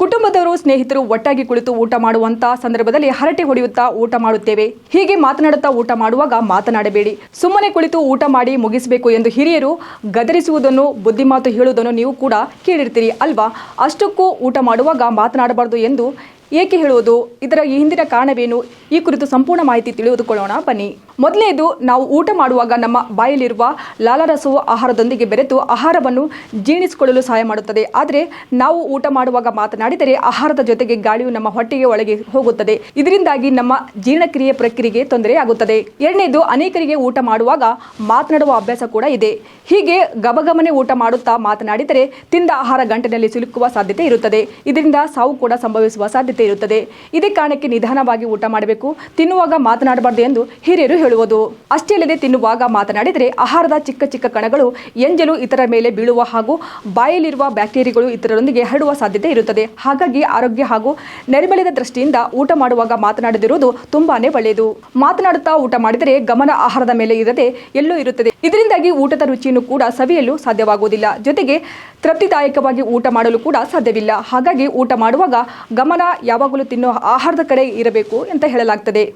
ಕುಟುಂಬದವರು ಸ್ನೇಹಿತರು ಒಟ್ಟಾಗಿ ಕುಳಿತು ಊಟ ಮಾಡುವಂತ ಸಂದರ್ಭದಲ್ಲಿ ಹರಟೆ ಹೊಡೆಯುತ್ತಾ ಊಟ ಮಾಡುತ್ತೇವೆ. ಹೀಗೆ ಮಾತನಾಡುತ್ತಾ ಊಟ ಮಾಡುವಾಗ ಮಾತನಾಡಬೇಡಿ. ಸುಮ್ಮನೆ ಕುಳಿತು ಊಟ ಮಾಡಿ ಮುಗಿಸಬೇಕು ಎಂದು ಹಿರಿಯರು ಗದರಿಸುವುದನ್ನು, ಬುದ್ಧಿಮಾತು ಹೇಳುವುದನ್ನು ನೀವು ಕೂಡ ಕೇಳಿರ್ತೀರಿ ಅಲ್ವಾ? ಅಷ್ಟಕ್ಕೂ ಊಟ ಮಾಡುವಾಗ ಮಾತನಾಡಬಾರದು ಎಂದು ಏಕೆ ಹೇಳುವುದು? ಇದರ ಹಿಂದಿನ ಕಾರಣವೇನು? ಈ ಕುರಿತು ಸಂಪೂರ್ಣ ಮಾಹಿತಿ ತಿಳಿದುಕೊಳ್ಳೋಣ ಬನ್ನಿ. ಮೊದಲನೇದು, ನಾವು ಊಟ ಮಾಡುವಾಗ ನಮ್ಮ ಬಾಯಲ್ಲಿರುವ ಲಾಲಾರಸವು ಆಹಾರದೊಂದಿಗೆ ಬೆರೆತು ಆಹಾರವನ್ನು ಜೀರ್ಣಿಸಿಕೊಳ್ಳಲು ಸಹಾಯ ಮಾಡುತ್ತದೆ. ಆದರೆ ನಾವು ಊಟ ಮಾಡುವಾಗ ಮಾತನಾಡಿದರೆ ಆಹಾರದ ಜೊತೆಗೆ ಗಾಳಿಯು ನಮ್ಮ ಹೊಟ್ಟೆಗೆ ಒಳಗೆ ಹೋಗುತ್ತದೆ. ಇದರಿಂದಾಗಿ ನಮ್ಮ ಜೀರ್ಣಕ್ರಿಯೆ ಪ್ರಕ್ರಿಯೆಗೆ ತೊಂದರೆಯಾಗುತ್ತದೆ. ಎರಡನೇದು, ಅನೇಕರಿಗೆ ಊಟ ಮಾಡುವಾಗ ಮಾತನಾಡುವ ಅಭ್ಯಾಸ ಕೂಡ ಇದೆ. ಹೀಗೆ ಗಬಗಬನೆ ಊಟ ಮಾಡುತ್ತಾ ಮಾತನಾಡಿದರೆ ತಿಂದ ಆಹಾರ ಗಂಟಲಿನಲ್ಲಿ ಸಿಲುಕುವ ಸಾಧ್ಯತೆ ಇರುತ್ತದೆ. ಇದರಿಂದ ಸಾವು ಕೂಡ ಸಂಭವಿಸುವ ಸಾಧ್ಯತೆ ಇರುತ್ತದೆ. ಇದೇ ಕಾರಣಕ್ಕೆ ನಿಧಾನವಾಗಿ ಊಟ ಮಾಡಬೇಕು. ತಿನ್ನುವಾಗ ಮಾತನಾಡಬಾರದು ಎಂದು ಹಿರಿಯರು ಹೇಳುವುದು. ಅಷ್ಟೇ ಅಲ್ಲದೆ ತಿನ್ನುವಾಗ ಮಾತನಾಡಿದರೆ ಆಹಾರದ ಚಿಕ್ಕ ಚಿಕ್ಕ ಕಣಗಳು ಎಂಜಲು ಇತರರ ಮೇಲೆ ಬೀಳುವ ಹಾಗೂ ಬಾಯಲ್ಲಿರುವ ಬ್ಯಾಕ್ಟೀರಿಯಾಗಳು ಇತರರೊಂದಿಗೆ ಹರಡುವ ಸಾಧ್ಯತೆ ಇರುತ್ತದೆ. ಹಾಗಾಗಿ ಆರೋಗ್ಯ ಹಾಗೂ ನೈರ್ಮಲ್ಯದ ದೃಷ್ಟಿಯಿಂದ ಊಟ ಮಾಡುವಾಗ ಮಾತನಾಡದಿರುವುದು ತುಂಬಾನೇ ಒಳ್ಳೆಯದು. ಮಾತನಾಡುತ್ತಾ ಊಟ ಮಾಡಿದರೆ ಗಮನ ಆಹಾರದ ಮೇಲೆ ಇರದೆ ಎಲ್ಲೋ ಇರುತ್ತದೆ. ಇದರಿಂದಾಗಿ ಊಟದ ರುಚಿಯನ್ನು ಕೂಡ ಸವಿಯಲು ಸಾಧ್ಯವಾಗುವುದಿಲ್ಲ. ಜೊತೆಗೆ ತೃಪ್ತಿದಾಯಕವಾಗಿ ಊಟ ಮಾಡಲು ಕೂಡ ಸಾಧ್ಯವಿಲ್ಲ. ಹಾಗಾಗಿ ಊಟ ಮಾಡುವಾಗ ಗಮನ ಯಾವಾಗಲೂ ತಿನ್ನೋ ಆಹಾರದ ಕಡೆ ಇರಬೇಕು ಅಂತ ಹೇಳಲಾಗ್ತದೆ.